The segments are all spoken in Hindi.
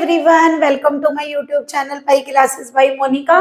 Everyone, welcome to my YouTube channel pi classes by Monika.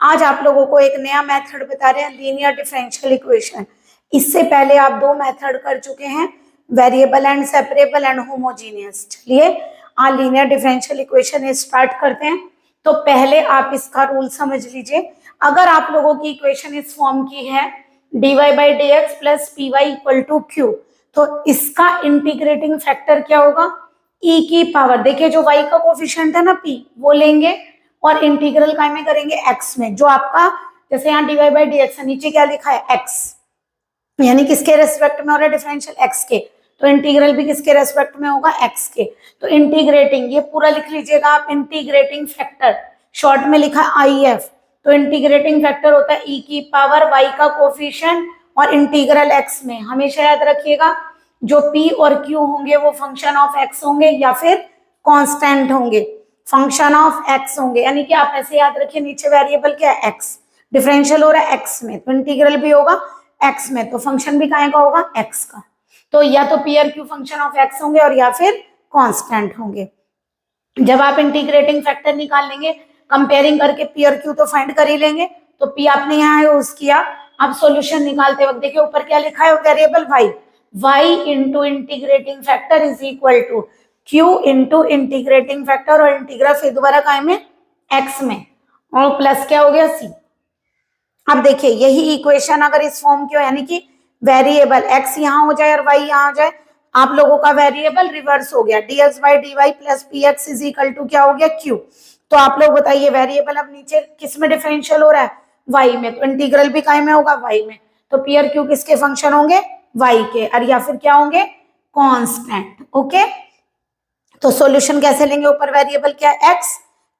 आज आप लोगों को एक नया मेथड बता रहे हैं, लीनियर डिफरेंशियल इक्वेशन। इससे पहले आप दो मेथड कर चुके हैं, variable and separable and homogeneous. चलिए आज लीनियर डिफरेंशियल इक्वेशन स्टार्ट करते हैं। तो पहले आप इसका रूल समझ लीजिए। अगर आप लोगों की इक्वेशन इस फॉर्म की है dy by d x plus p y equal to q, तो इसका इंटीग्रेटिंग फैक्टर क्या होगा? e की पावर, देखिए जो y का कोफिशिएंट है ना p, वो लेंगे और इंटीग्रल काय में करेंगे x में। जो आपका जैसे यहाँ dy बाई डी एक्स, नीचे क्या लिखा है x, यानी किसके रेस्पेक्ट में हो रहा है? डिफरेंशियल x के। तो इंटीग्रल भी किसके रेस्पेक्ट में होगा? x के। तो इंटीग्रेटिंग, ये पूरा लिख लीजिएगा आप, इंटीग्रेटिंग फैक्टर शॉर्ट में लिखा है IF। तो इंटीग्रेटिंग फैक्टर होता है e की पावर y का कोफिशिएंट और इंटीग्रल x में। हमेशा याद रखिएगा जो p और q होंगे वो फंक्शन ऑफ x होंगे या फिर कांस्टेंट होंगे, फंक्शन ऑफ x होंगे। यानी कि आप ऐसे याद रखिए, नीचे वेरिएबल क्या है? x, डिफरेंशियल हो रहा है x में, तो इंटीग्रल भी होगा x में, तो फंक्शन भी काहे का होगा? x का। तो या तो p और q फंक्शन ऑफ x होंगे और या फिर कांस्टेंट होंगे। जब आप इंटीग्रेटिंग फैक्टर निकाल लेंगे, कंपेयरिंग करके p और q तो फाइंड कर ही लेंगे। तो p आपने यहाँ यूज किया। अब सॉल्यूशन निकालते वक्त देखिए ऊपर क्या लिखा है? Variable y into integrating factor is equal to q into integrating factor और इंटीग्रल फिर दोबारा काय में? x में, और प्लस क्या हो गया? c। अब देखिए यही इक्वेशन अगर इस फॉर्म की हो, यानी कि वेरिएबल x यहाँ हो जाए और y यहाँ हो जाए, आप लोगों का वेरिएबल रिवर्स हो गया, dx by d y plus p x is equal to क्या हो गया? q। तो आप लोग बताइए वेरिएबल अब नीचे किस में डिफरेंशियल हो रहा है? y में, तो इंटीग्रल भी काय में होगा? y में। तो p और q किसके फंक्शन होंगे? y के, और या फिर क्या होंगे? कांस्टेंट। ओके, तो सॉल्यूशन कैसे लेंगे? ऊपर वेरिएबल क्या है? x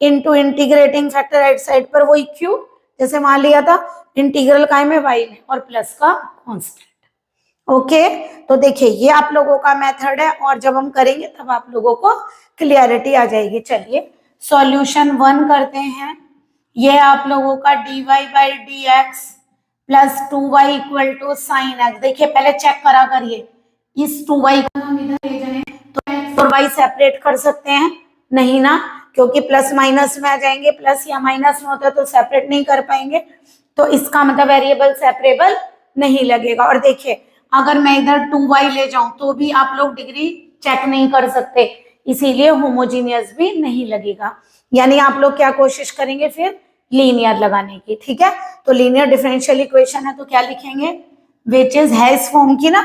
into integrating factor right side पर वही q, जैसे मान लिया था, इंटीग्रल काय में? y में, और प्लस का कांस्टेंट। ओके, तो देखिए ये आप लोगों का मेथड है और जब हम करेंगे तब आप लोगों को क्लियरिटी आ जाएगी। चलिए सॉल्यूशन 1 करते हैं। ये आप लोगों का dy by d x plus 2y equal to sine x. देखिए पहले चेक करा करिए, इस 2y को हम इधर ले जाएं तो x और y सेपरेट कर सकते हैं? नहीं ना, क्योंकि प्लस माइनस में आ जाएंगे, प्लस या माइनस में होता है तो सेपरेट नहीं कर पाएंगे। तो इसका मतलब वेरिएबल सेपरेबल नहीं लगेगा। और देखिए अगर मैं इधर 2y ले जाऊं तो भी आप लोग डिग्री चेक नहीं कर सकते, इसीलिए होमोजीनियस भी नहीं लगेगा। यानी आप लोग क्या कोशिश करेंगे फिर? लीनियर लगाने की। ठीक है, तो लीनियर डिफरेंशियल इक्वेशन है तो क्या लिखेंगे? विच इज है इस फॉर्म की ना।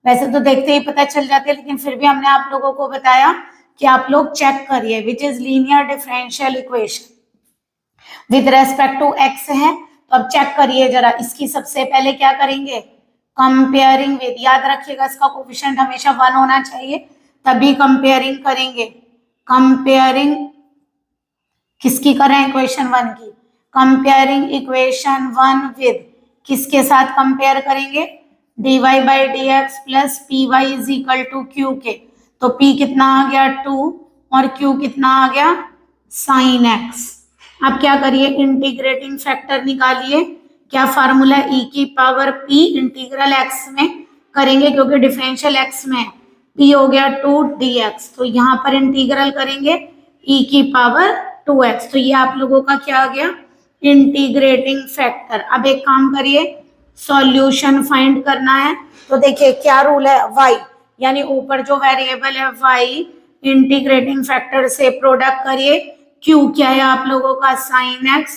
वैसे तो देखते ही पता चल जाते हैं, लेकिन फिर भी हमने आप लोगों को बताया कि आप लोग चेक करिए। Which is linear differential equation with respect to x है, तो अब चेक करिए जरा। इसकी सबसे पहले क्या करेंगे? कंपेयरिंग विद, याद रखिएगा इसका कोफिशिएंट हमेशा 1 होना चाहिए, तभी कंपेयरिंग करेंगे। कंपेयरिंग किसकी करें? इक्वेशन 1 की। कंपेयरिंग इक्वेशन 1 विद किसके साथ कंपेयर करेंगे? dy by d x plus p y is equal to q के। तो p कितना आ गया? 2 और q कितना आ गया? Sine x। अब क्या करिए? इंटीग्रेटिंग फैक्टर निकालिए। क्या फार्मूला? e की पावर p इंटीग्रल x में करेंगे क्योंकि डिफरेंशियल x में है, p हो गया 2 dx। तो यहाँ पर इंटीग्रल करेंगे e की पावर 2x। तो ये आप लोगों का क्या आ गया? Integrating factor. अब एक काम करिए, सॉल्यूशन फाइंड करना है। तो देखिए क्या रूल है? y, यानी ऊपर जो वेरिएबल है y, इंटीग्रेटिंग फैक्टर से प्रोडक्ट करिए। q क्या है आप लोगों का? साइन x,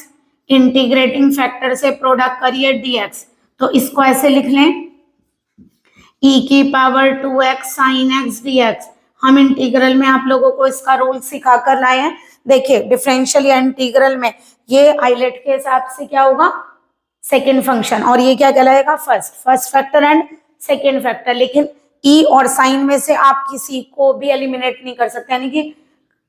इंटीग्रेटिंग फैक्टर से प्रोडक्ट करिए dx। तो इसको ऐसे लिख लें, e की power 2x sine x dx। हम इंटीग्रल में आप लोगों को इसका रूल सिखा कर लाए हैं। देखिए डिफरेंशियल या इंटीग्रल में ये आइलेट के हिसाब से क्या होगा? सेकेंड फंक्शन, और ये क्या कहलाएगा? First factor and second factor. लेकिन e और साइन में से आप किसी को भी एलिमिनेट नहीं कर सकते, यानी कि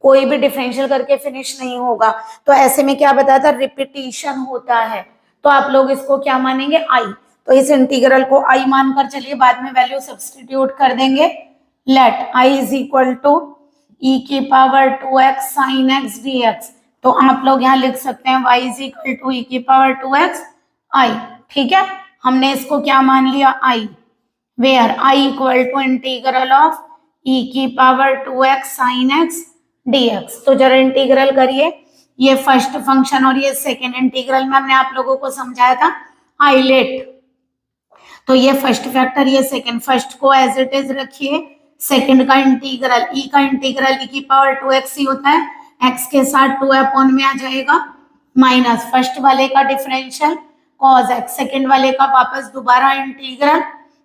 कोई भी डिफरेंशियल करके फिनिश नहीं होगा। तो ऐसे में क्या बताया था? रिपीटिशन होता है। तो आप लोग इसको क्या मानेंगे? i। तो इस इंटीग्रल को i मानकर चलिए, बाद में वैल्यू सब्स्टिट्यूट कर देंगे। Let i is equal to e की power 2x sine x dx। तो आप लोग यहाँ लिख सकते हैं y is equal to e की पावर 2x i। ठीक है, हमने इसको क्या मान लिया? i, where i equal to integral of e की power 2x sine x dx। तो जरा इंटीग्रल करिए, ये फर्स्ट फंक्शन और ये सेकेंड इंटीग्रल में हमने आप लोगों को समझाया था हाईलाइट। तो ये फर्स्ट फैक्टर, ये सेकेंड, फर्स्ट को एज इट इज रखिए, सेकेंड का इंटीग्रल, ई का इंटीग्रल e की पावर 2x ही होता है, x के साथ 2 अपॉन में आ जाएगा माइनस फर्स्ट वाले का डिफरेंशियल cos x, सेकेंड वाले का वापस दोबारा इंटीग्रल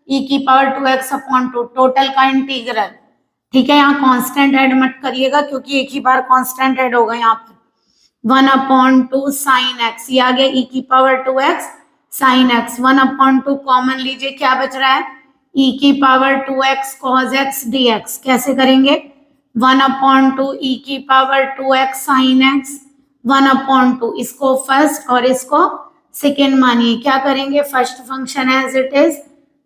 e की पावर 2x अपॉन 2, टोटल का इंटीग्रल। ठीक है, यहाँ कांस्टेंट ऐड मत करिएगा क्योंकि एक ही बार कांस्टेंट ऐड होगा यहाँ पर। 1 अपॉन 2 साइन एक्स, ये आ गया e की power 2x sine x. 1 upon 2 common लीजिए, क्या बच रहा है e की power 2x cos x dx। कैसे करेंगे, 1 अपॉन 2 e की power 2x sine x, 1 upon 2, इसको फर्स्ट और इसको सेकेंड मानिए। क्या करेंगे, first function as it is,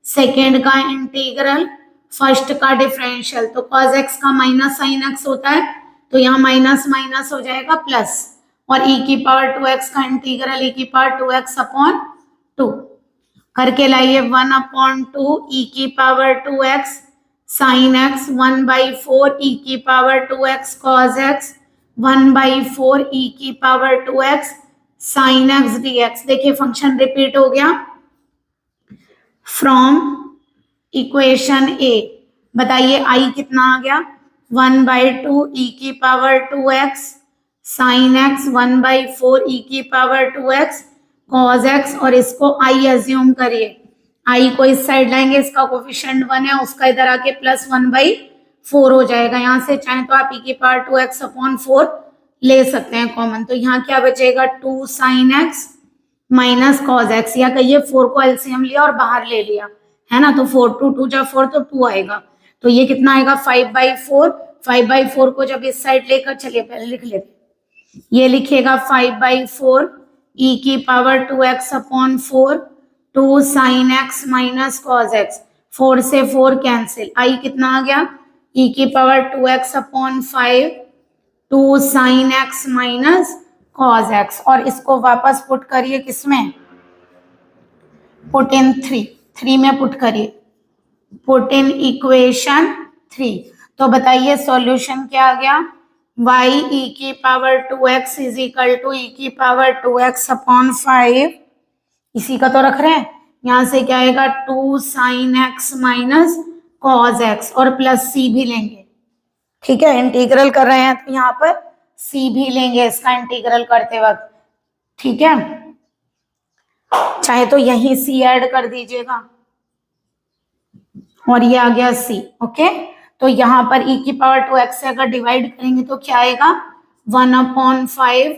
second का इंटीग्रल, फर्स्ट का डिफरेंशियल। तो cos x का माइनस साइन x होता है, तो यहाँ माइनस माइनस हो जाएगा प्लस, और e की पावर 2x का इंटीग्रल e की पावर 2x अपॉन 2 करके लाइए। 1 अपॉन 2 e की power 2x sine x, 1/4 e की power 2x cos x, 1/4 e की power 2x sine x dx। देखिए फंक्शन रिपीट हो गया। फ्रॉम इक्वेशन ए बताइए i कितना आ गया, 1/2 e की power 2x sine x, 1/4 e की पावर 2x cos x, और इसको i एज्यूम करिए। i को इस साइड लाएंगे, इसका कोफिशिएंट 1 है, उसका इधर आके प्लस 1/4 हो जाएगा। यहाँ से चाहे तो आप e की पावर 2x अपॉन 4 ले सकते हैं कॉमन। तो यहाँ क्या बचेगा, 2 sine x minus cos x, या कहिए 4 को एलसीएम लिया और बाहर ले लिया, है ना, तो 4 2 2 जा 4 तो 2 आएगा। तो ये कितना आएगा, 5/4। 5/4 को जब इस साइड लेकर, चलिए पहले लिख लेते, ये लिखिएगा 5/4 e की power 2x upon 4, 2 sine x minus cos x, 4 से 4 कैंसिल, i कितना आ गया, e की power 2x upon 5, 2 sine x minus cos x, और इसको वापस पुट करिए किसमें, पुट इन 3 में पुट करिए, पुट इन इक्वेशन 3। तो बताइए सॉल्यूशन क्या आ गया, y e की power 2x is equal to e की पावर 2x अपॉन 5, इसी का तो रख रहे हैं, यहाँ से क्या आएगा 2 sine x minus cos x, और प्लस c भी लेंगे। ठीक है, इंटीग्रल कर रहे हैं तो यहाँ पर c भी लेंगे इसका इंटीग्रल करते वक्त। ठीक है, चाहे तो यही c ऐड कर दीजिएगा, और ये आ गया c। ओके, तो यहाँ पर e की पावर 2x से अगर डिवाइड करेंगे तो क्या आएगा, 1 upon 5,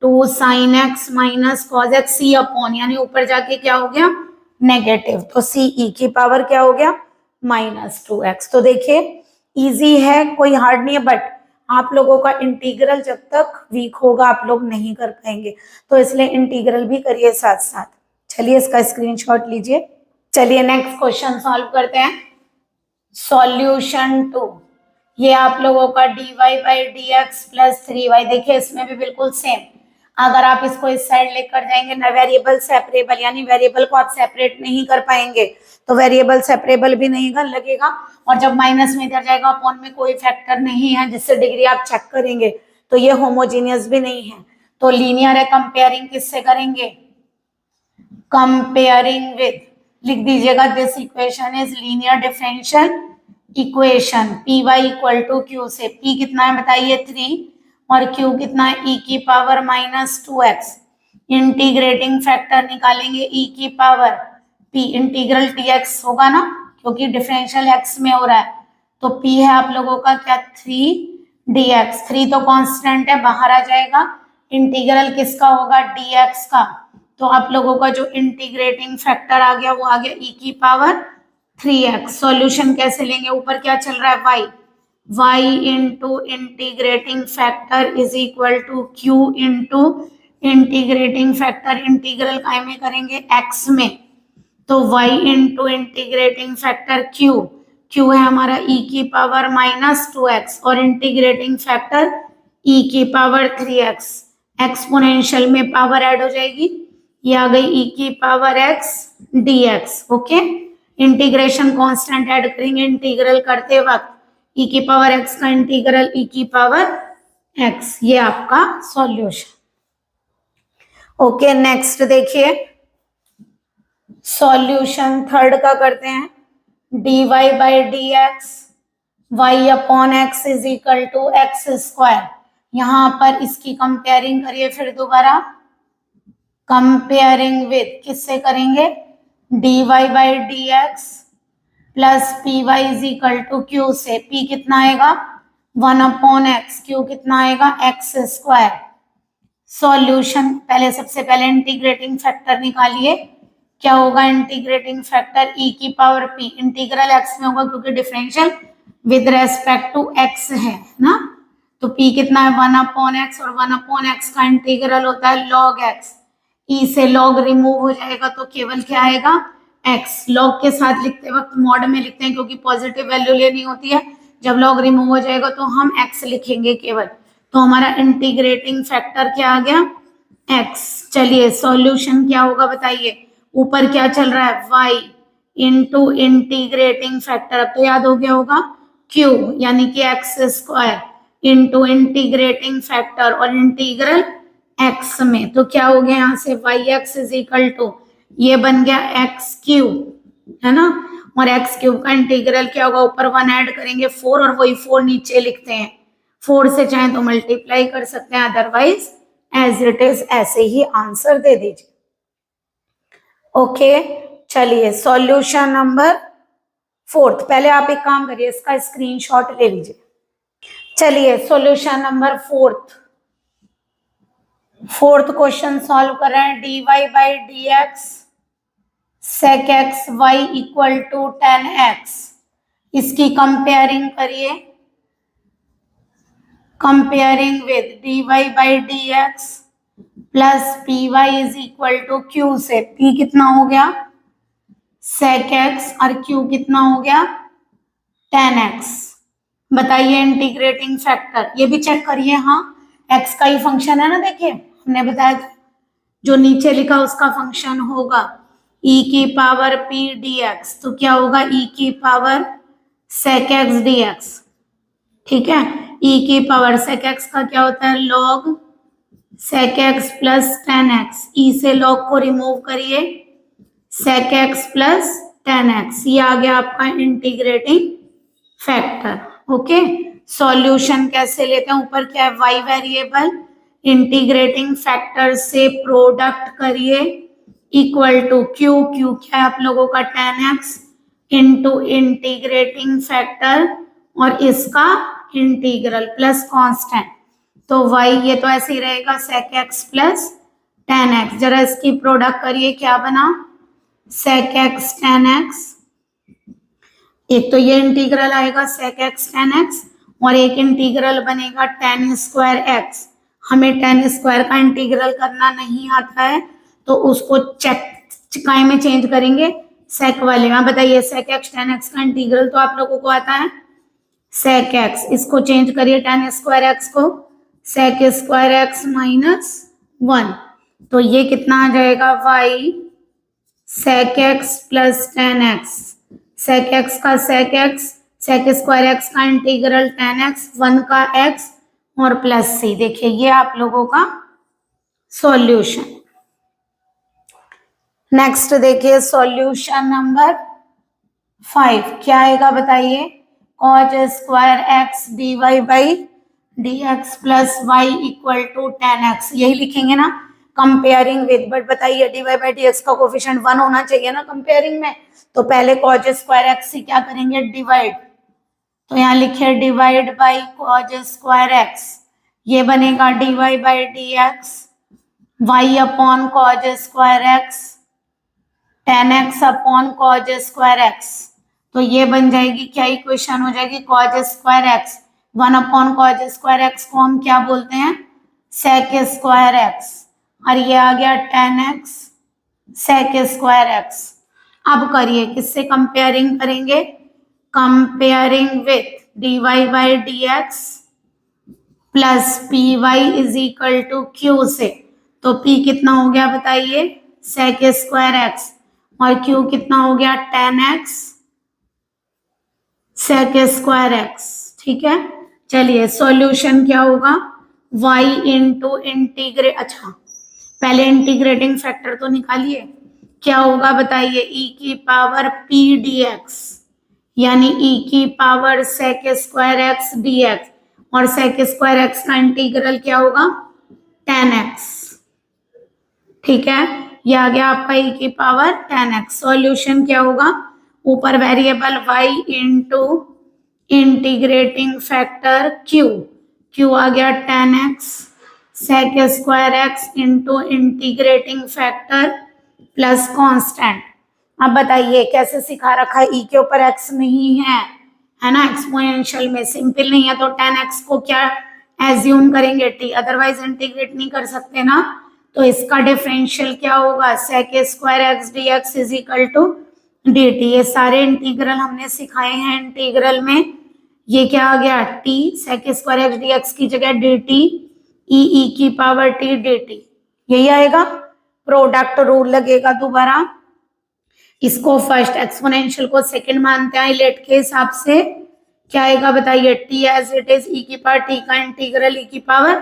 2 sine x minus cos x, c upon, यानी ऊपर जाके क्या हो गया नेगेटिव, तो c e की पावर क्या हो गया -2x। तो देखिए इजी है, कोई हार्ड नहीं है, बट आप लोगों का इंटीग्रल जब तक वीक होगा आप लोग नहीं कर पाएंगे, तो इसलिए इंटीग्रल भी करिए साथ साथ। चलिए इसका स्क्रीनशॉट लीजिए। चलिए नेक्स्ट क्वेश्चन सॉल्व करते हैं। सॉल्यूशन 2, ये आप लोगों का dy/dx प्लस 3y। देखिए इसमें भी बिल्कुल सेम, अगर आप इसको इस साइड लेकर जाएंगे ना, वेरिएबल सेपरेबल, यानी वेरिएबल को आप सेपरेट नहीं कर पाएंगे, तो वेरिएबल सेपरेबल भी नहीं लगेगा, और जब माइनस में इधर जाएगा अपॉन में कोई फैक्टर नहीं है जिससे डिग्री आप चेक करेंगे, तो ये होमोजीनियस भी नहीं है, तो लीनियर है। कंपेयरिंग किससे करेंगे, कंपेयरिंग विद, लिख दीजिएगा this equation is linear differential equation, p y equal to q से। p कितना है बताइए 3, और q कितना है e की पावर -2x। इंटीग्रेटिंग फैक्टर निकालेंगे e की पावर p, इंटीग्रल dx होगा ना, क्योंकि डिफरेंशियल x में हो रहा है, तो p है आप लोगों का क्या 3 dx। 3 तो कांस्टेंट है, बाहर आ जाएगा, इंटीग्रल किसका होगा dx का, तो आप लोगों का जो इंटीग्रेटिंग फैक्टर आ गया वो आ गया e की पावर 3x। सॉल्यूशन कैसे लेंगे, ऊपर क्या चल रहा है y into integrating factor is equal to q into integrating factor, integral काय में करेंगे x में, तो y into integrating factor q है हमारा e की पावर -2x, और इंटीग्रेटिंग फैक्टर e की पावर 3x। एक्सपोनेंशियल में पावर ऐड हो जाएगी, ये आ गई e की power x dx। Okay, integration constant add करेंगे इंटीग्रल करते वक्त, e की पावर x का इंटीग्रल e की पावर x, ये आपका सॉल्यूशन। ओके, नेक्स्ट देखिए सॉल्यूशन थर्ड का करते हैं। dy by d x y upon x is equal to x square. यहां पर इसकी कंपेयरिंग करिए फिर दोबारा, कंपेयरिंग विद किससे करेंगे, dy by d x plus p y is equal to q से। p कितना आएगा 1 अपॉन एक्स, क्यू कितना आएगा एक्स स्क्वायर। सॉल्यूशन पहले सबसे पहले इंटीग्रेटिंग फैक्टर निकालिए, क्या होगा इंटीग्रेटिंग फैक्टर e की पावर p, इंटीग्रल x में होगा क्योंकि differential with respect to x है ना, तो p कितना है 1 अपॉन एक्स, और 1 अपॉन एक्स का इंटीग्रल होता है log x। e से log रिमूव हो जाएगा तो केवल क्या आएगा x। log के साथ लिखते वक्त मॉड में लिखते हैं क्योंकि पॉजिटिव वैल्यू लेनी होती है, जब log रिमूव हो जाएगा तो हम x लिखेंगे केवल, तो हमारा इंटीग्रेटिंग फैक्टर क्या आ गया x। चलिए सॉल्यूशन क्या होगा बताइए, ऊपर क्या चल रहा है y इंटू इंटीग्रेटिंग फैक्टर, अब तो याद हो गया होगा q यानी कि x square into integrating factor और इंटीग्रल x में, तो क्या हो गया यहाँ से y x is equal to ये बन गया एक्स क्यूब है ना, और एक्स क्यूब का इंटीग्रल क्या होगा, ऊपर 1 ऐड करेंगे 4 और वही 4 नीचे लिखते हैं, 4 से चाहे तो मल्टीप्लाई कर सकते हैं, अदरवाइज एज इट इज ऐसे ही आंसर दे दीजिए। ओके चलिए सॉल्यूशन नंबर फोर्थ, पहले आप एक काम करिए इसका स्क्रीनशॉट ले लीजिए। चलिए solution number fourth question solve कर रहे हैं। dy by d x sec x y equal to 10x, इसकी कंपेयरिंग करिए, comparing with dy by d x plus p y is equal to q से। p कितना हो गया sec x और q कितना हो गया 10x। बताइए इंटीग्रेटिंग फैक्टर, ये भी चेक करिए, हाँ x का ही फंक्शन है ना, देखिए हमने बताया जो नीचे लिखा उसका फंक्शन होगा e की पावर p dx, तो क्या होगा e की पावर sec x dx, ठीक है। e की पावर sec x का क्या होता है log sec x plus 10x, e से log को रिमूव करिए sec x प्लस 10x, ये आ गया आपका इंटीग्रेटिंग फैक्टर। ओके सॉल्यूशन कैसे लेते हैं, ऊपर क्या है y वेरिएबल, इंटीग्रेटिंग फैक्टर से प्रोडक्ट करिए इक्वल टू q, q क्या है आप लोगों का 10x इंटू इंटीग्रेटिंग फैक्टर और इसका इंटीग्रल प्लस कांस्टेंट, तो y ये तो ऐसे ही रहेगा sec x प्लस 10x, जरा इसकी प्रोडक्ट करिए क्या बना sec x 10x, एक तो ये इंटीग्रल आएगा sec x 10x और एक इंटीग्रल बनेगा tan स्क्वायर x। हमें tan स्क्वायर का इंटीग्रल करना नहीं आता है तो उसको चिकाई में चेंज करेंगे sec वाले में। बताइए sec x tan x का इंटीग्रल तो आप लोगों को आता है sec x, इसको चेंज करिए tan स्क्वायर x को sec स्क्वायर x माइनस 1, तो ये कितना आ जाएगा y sec x plus tan x, sec x का sec x, sec square x का इंटीग्रल tan x, 1 का x और प्लस c। देखिए ये आप लोगों का सॉल्यूशन। नेक्स्ट देखिए सॉल्यूशन नंबर 5 क्या आएगा बताइए, cos square x dy by d x plus y equal to 10x, यही लिखेंगे ना कंपेयरिंग विद, बट बताइए dy बाई डी एक्स का कोफिशिएंट 1 होना चाहिए ना कंपेयरिंग में, तो पहले cos स्क्वायर x से क्या करेंगे डिवाइड, तो यहाँ लिखिए divide by cos square x, ये बनेगा dy by d x y upon cos square x 10x upon cos square x, तो ये बन जाएगी क्या इक्वेशन हो जाएगी cos square x, 1 upon cos square x को हम क्या बोलते हैं sec स्क्वायर x, और ये आ गया 10x sec स्क्वायर x। अब करिए किससे कंपेयरिंग करेंगे, comparing with dy by d x plus p y is equal to q से, तो p कितना हो गया बताइए sec स्क्वायर x और q कितना हो गया 10x sec स्क्वायर x, ठीक है। चलिए सॉल्यूशन क्या होगा y इंटू इंटीग्रेट, अच्छा पहले इंटीग्रेटिंग फैक्टर तो निकालिए, क्या होगा बताइए, e की पावर p dx, यानी e की power sec square x dx, और sec स्क्वायर x का इंटीग्रल क्या होगा, tan x। ठीक है, ये आ गया आपका e की पावर tan x। सॉल्यूशन क्या होगा, ऊपर variable y into integrating factor q आ गया tan x, sec square x into integrating factor plus constant. अब बताइए कैसे सिखा रखा है, e के ऊपर x नहीं है ना, एक्सपोनेंशियल में सिंपल नहीं है, तो tan x को क्या एज्यूम करेंगे t, अदरवाइज इंटीग्रेट नहीं कर सकते ना, तो इसका डिफरेंशियल क्या होगा, sec square x dx is equal to dt। ये सारे इंटीग्रल हमने सिखाए हैं इंटीग्रल में। ये क्या आ गया, t sec square x dx की जगह dt, e की पावर t dt, यही आएगा। प्रोडक्ट रूल लगेगा दोबारा, इसको फर्स्ट एक्सपोनेंशियल को सेकंड मानते हैं लेट के हिसाब से, क्या आएगा बताइए, t as it is e की पावर t का इंटीग्रल e की पावर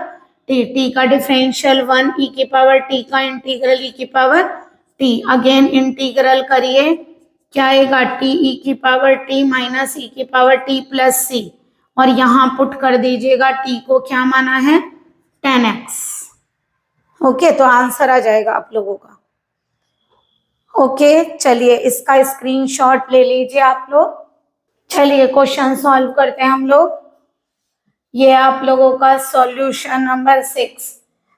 t का डिफरेंशियल 1 e की पावर t का इंटीग्रल e की पावर t, अगेन इंटीग्रल करिए, क्या आएगा, t e की पावर t माइनस e की पावर t प्लस c, और यहाँ पुट कर दीजिएगा t को क्या माना है, tan x। ओके, तो आंसर आ जाएगा आप लोगों का। ओके, चलिए इसका स्क्रीनशॉट ले लीजिए आप लोग। चलिए क्वेश्चन सॉल्व करते हैं हम लोग। ये आप लोगों का सॉल्यूशन नंबर 6।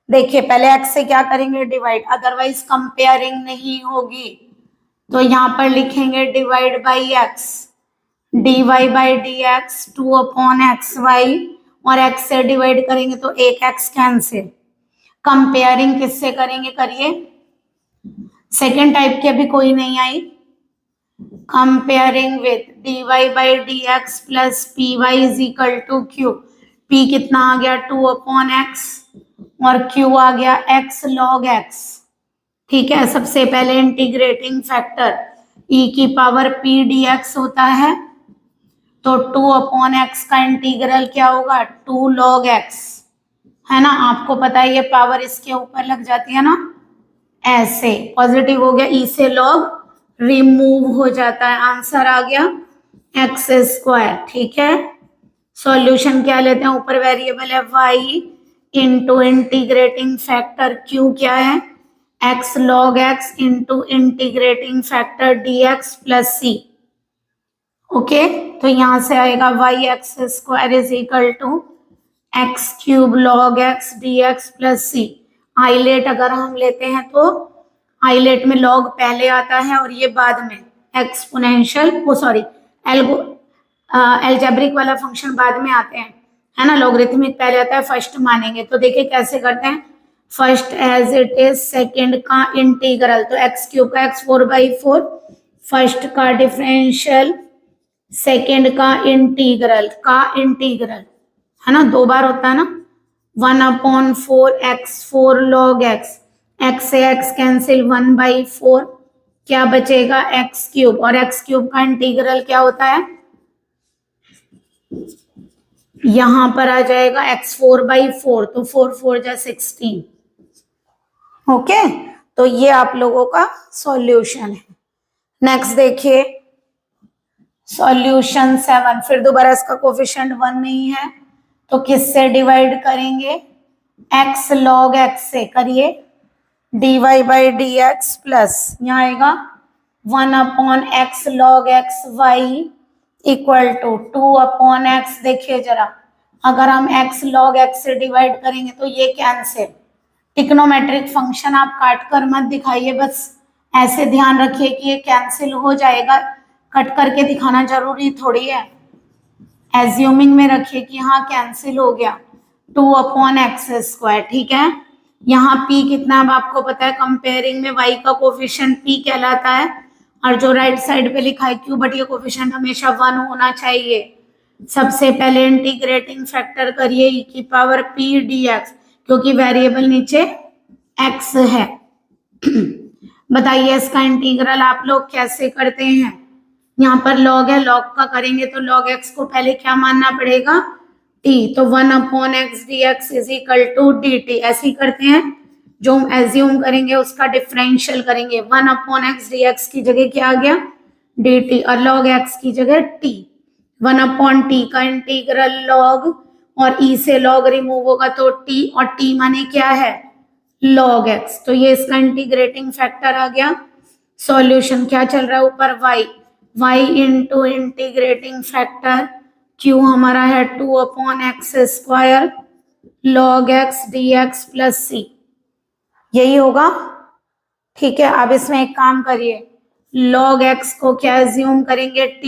देखिए पहले x से क्या करेंगे, डिवाइड, अदरवाइज कंपेयरिंग नहीं होगी, तो यहाँ पर लिखेंगे divide by x, dy by dx 2 upon xy, और x से डिवाइड करेंगे तो एक x कैंसिल। कंपेयरिंग किससे करेंगे, करिए, सेकेंड टाइप की अभी कोई नहीं आई। Comparing with dy by dx plus py is equal to q, p कितना आ गया 2 अपॉन x, और q आ गया x log x। ठीक है, सबसे पहले इंटीग्रेटिंग फैक्टर e की पावर p dx होता है, तो 2 अपॉन x का इंटीग्रल क्या होगा, 2 log x, है ना, आपको पता है ये पावर इसके ऊपर लग जाती है ना, ऐसे पॉजिटिव हो गया, ई से लॉग रिमूव हो जाता है, आंसर आ गया एक्स स्क्वायर। ठीक है, सॉल्यूशन क्या लेते हैं, ऊपर वेरिएबल है y into integrating factor q क्या है, x log x into integrating factor dx plus c। Okay, तो यहां से आएगा y x square is equal to x cube log x dx plus c। आइलेट अगर हम लेते हैं तो आइलेट में लॉग पहले आता है और ये बाद में, एक्सपोनेंशियल वो सॉरी एल्जेब्रिक वाला फंक्शन बाद में आते हैं, है ना, लॉगरिथमिक पहले आता है, फर्स्ट मानेंगे। तो देखिए कैसे करते हैं, first as it is, second का इंटीग्रल, तो एक्स क्यूब का x 4/4, फर्स्ट का डिफरेंशियल, सेकंड का इंटीग्रल है ना, 2 बार होता है ना, 1 upon 4 x 4 log x, x से x कैंसिल 1/4, क्या बचेगा x क्यूब, और x क्यूब का इंटीग्रल क्या होता है, यहां पर आ जाएगा x 4/4, तो 4 4 जा 16। ओके, तो ये आप लोगों का सॉल्यूशन है। नेक्स्ट देखिए सॉल्यूशन 7, फिर दोबारा इसका कोफिशिएंट 1 नहीं है, तो किससे डिवाइड करेंगे, x log x से करिए, dy बाई dx प्लस यहाँ आएगा 1 upon x log x y equal to 2 upon x। देखिए जरा, अगर हम x log x से डिवाइड करेंगे तो ये कैंसिल, ट्रिग्नोमेट्रिक फंक्शन आप काट कर मत दिखाइए, बस ऐसे ध्यान रखिए कि ये कैंसिल हो जाएगा, कट करके दिखाना जरूरी थोड़ी है, एज्यूमिंग में रखिए कि हाँ कैंसिल हो गया, 2 अपॉन एक्स स्क्वायर। ठीक है, यहाँ p कितना अब आपको पता है, कंपेयरिंग में y का कोफिशिएंट p कहलाता है, और जो राइट साइड पे लिखा है q, बट ये कोफिशिएंट हमेशा 1 होना चाहिए। सबसे पहले इंटीग्रेटिंग फैक्टर करिए e की पावर p dx, क्योंकि वेरिएबल नीचे x है। बताइए इसका इंटीग्रल आप लोग कैसे करते हैं, यहाँ पर log है, log का करेंगे तो log x को पहले क्या मानना पड़ेगा, टी, तो 1/x dx is equal to dt, ऐसे ही करते हैं। जो हम एज्यूम करेंगे उसका डिफरेंशियल करेंगे। 1/x dx की जगह क्या आ गया, dt, और log x की जगह t। 1/t का इंटीग्रल log, और e से log रिमूव होगा तो t, और t माने क्या है, log x, तो ये इसका इंटीग्रेटिंग फैक्टर आ गया। सॉल्यूशन क्या चल रहा है ऊपर, y into integrating factor q हमारा है 2/x² log x dx plus c, यही होगा। ठीक है, अब इसमें एक काम करिए, log x को क्या एज्यूम करेंगे, t,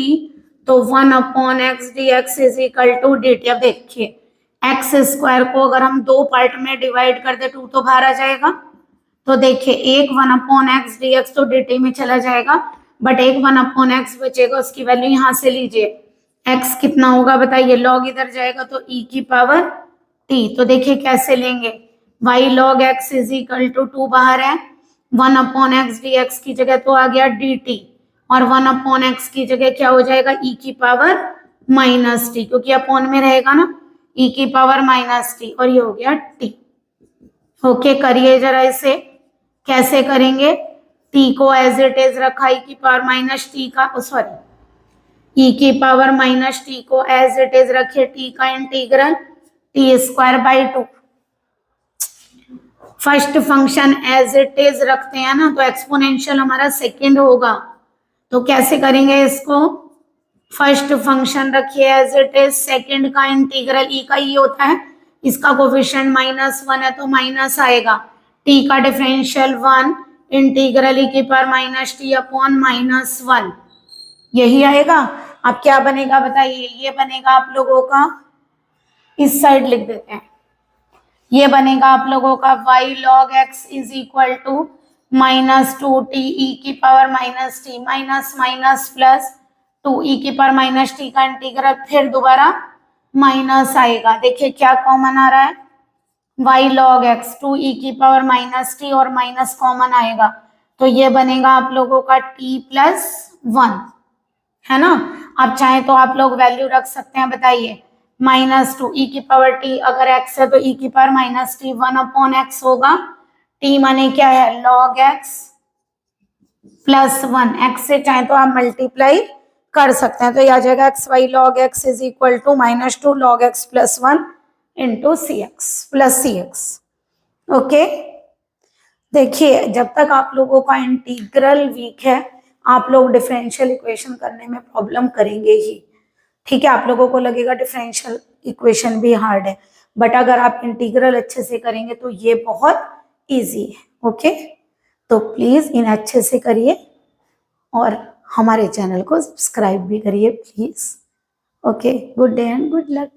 तो 1/x dx is equal to dt। अब देखिए x² को अगर हम दो पार्ट में डिवाइड कर दे 2 तो बाहर आ जाएगा, तो देखिए एक 1/x dx तो dt में चला जाएगा, बट एक 1/x बचेगा, उसकी वैल्यू यहां से लीजिए। x कितना होगा बताइए, log इधर जाएगा तो e की पावर t, तो देखिए कैसे लेंगे, y log x is equal to 2 बाहर है, 1/x dx की जगह तो आ गया dt, और 1/x की जगह क्या हो जाएगा, e की पावर माइनस टी, क्योंकि अपॉन में रहेगा ना, e की पावर माइनस टी, और ये हो गया t। ओके, करिए जरा इसे, कैसे करेंगे, t को एज इट इज रखा, e की पावर माइनस टी का, सॉरी e की पावर माइनस टी को एज इट इज रखिए, t का integral t²/2। First function as it is रखते हैं ना, तो एक्सपोनेंशियल हमारा सेकंड होगा, तो कैसे करेंगे इसको, फर्स्ट फंक्शन रखिए एज इट इज, सेकंड का इंटीग्रल, e का e होता है, इसका कोफिशिएंट -1 है तो माइनस आएगा, t का डिफरेंशियल 1, इंटीग्रल e की पावर माइनस टी अपॉन -1, यही आएगा। अब क्या बनेगा बताइए, ये बनेगा आप लोगों का, इस साइड लिख देते हैं, ये बनेगा आप लोगों का y log x is equal to -2t e की power minus t, minus minus plus 2 e की पावर माइनस टी का इंटीग्रल, फिर दोबारा माइनस आएगा, देखिए क्या कॉमन आ रहा है, y log x 2 e की पावर माइनस टी, और माइनस कॉमन आएगा, तो ये बनेगा आप लोगों का t+1, है ना। आप चाहे तो आप लोग वैल्यू रख सकते हैं, बताइए, -2 e की पावर t, अगर x है तो e की पावर माइनस टी, 1/x होगा, t माने क्या है, log x +1, x से चाहे तो आप मल्टीप्लाई कर सकते हैं, तो यह आ जाएगा xy log x is equal to -2 log x +1 into cx। Okay, देखिए जब तक आप लोगों का इंटीग्रल वीक है, आप लोग डिफरेंशियल इक्वेशन करने में प्रॉब्लम करेंगे ही। ठीक है, आप लोगों को लगेगा डिफरेंशियल इक्वेशन भी हार्ड है, बट अगर आप इंटीग्रल अच्छे से करेंगे तो ये बहुत इजी है। ओके, तो प्लीज इन अच्छे से करिए, और हमारे चैनल को सब्सक्राइब भी करिए please. Okay, good day and good luck.